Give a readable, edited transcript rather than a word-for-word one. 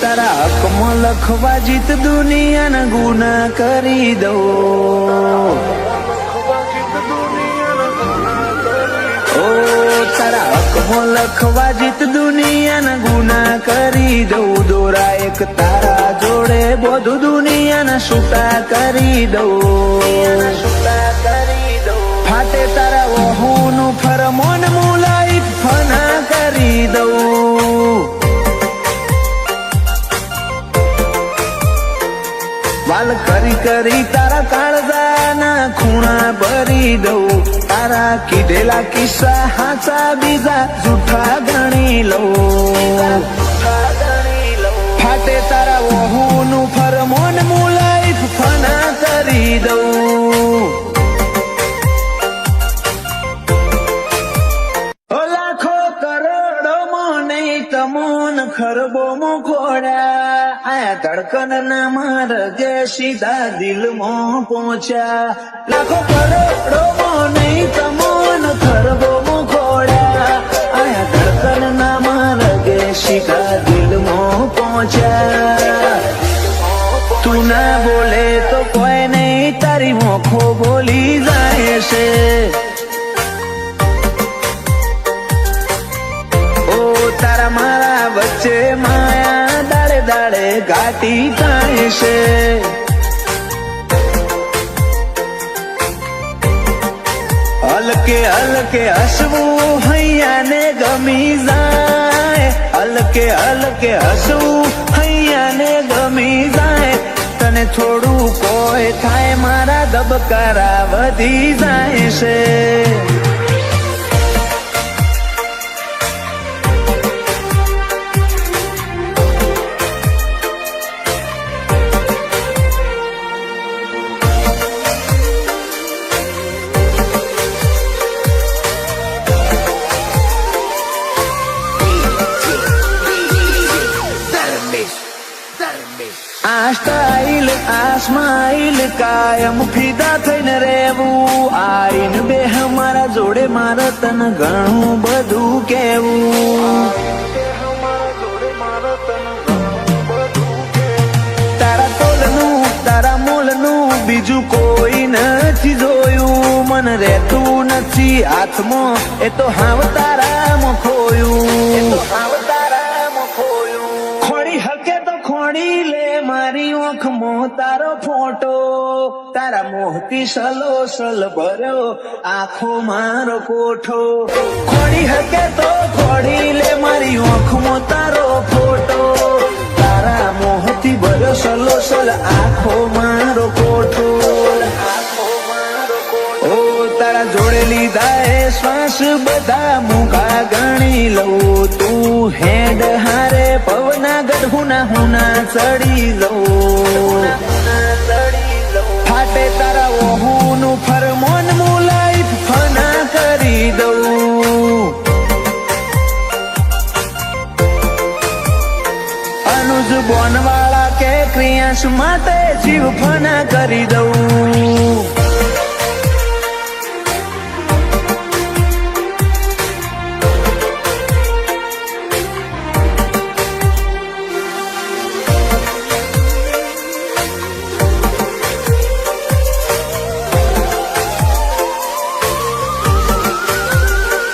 તારા હકમાં લખવા જીત દુનિયાના ગુના કરી દઉં. ઓ તારા હકમાં લખવા જીત દુનિયાના ગુના કરી દઉં. દોરા એક તારા જોડે બધું દુનિયાના છૂટા કરી દઉં. ફાટે તારા વહુનું ફરમોન મુલાઈ ફના કરી દઉં. વાલ કરી કરી તારા કાળજાના ખૂણા ભરી દઉં. તારા કીધેલા કિસ્સા હાચા બીજા જૂઠા ગણી લઉં. ફાટે તારા વહુનું ફરમોન મુલાઈ ફના કરી દઉં. લાખો કરોડો મને તમોન ખરબો મોખોડા આયા ધડકન ના માર્ગે સીધા દિલમાં પહોંચ્યા. લાખો કરોડો મને તમોન ખરબો મોખોડા આયા ધડકન ના માર્ગે સીધા દિલમાં પહોંચ્યા. તું ના બોલે તો કોઈ નહીં તારી મોખો બોલી જાય છે. તારા મારા વચ્ચે માયા દાડે દાડે ઘાટી થાય છે. હલકે હલકે હસવું હૈયાને ગમી જાય. હલકે હલકે હસવું હૈયાને ગમી જાય. તને થોડું કોઈ થાય મારા ધબકારા વધી જાય છે. આ સ્ટાઇલ આ સ્માઇલ કાયમ ફિદા થઈને રહેવું. આઈને બે મારા જોડે મારે તને ઘણું બધું કેવું. તારા તોલનું તારા મોલનું બીજું કોઈ નથી જોયું. મને રહેતું નથી હાથમાં એ તો હાવ તારામાં ખોયું. ખોડી હકે તો ખોડી લે મારી ઓખમાં તારો ફોટો. તારા મોહથી સલો સલ ભર્યો આખો મારો કોઠો. ખોડી હકે તો ખોડી લે મારી ઓખમાં તારો ફોટો. તારા મોહથી ભર્યો સલો સલ આખો મારો કોઠો. ઓ તારા જોડે લીધા એ શ્વાસ બધા મુખા ગણી લઉં. તું હેડ હારે પવના ગઢુના હુના ચડી લઉં. ફાટે તારા વહુનું ફરમોન મુલાઈ ફના કરી દઉં. અનુજ બોનવાળા કે ક્રિયાંશ માટે જીવ ફના કરી દઉં.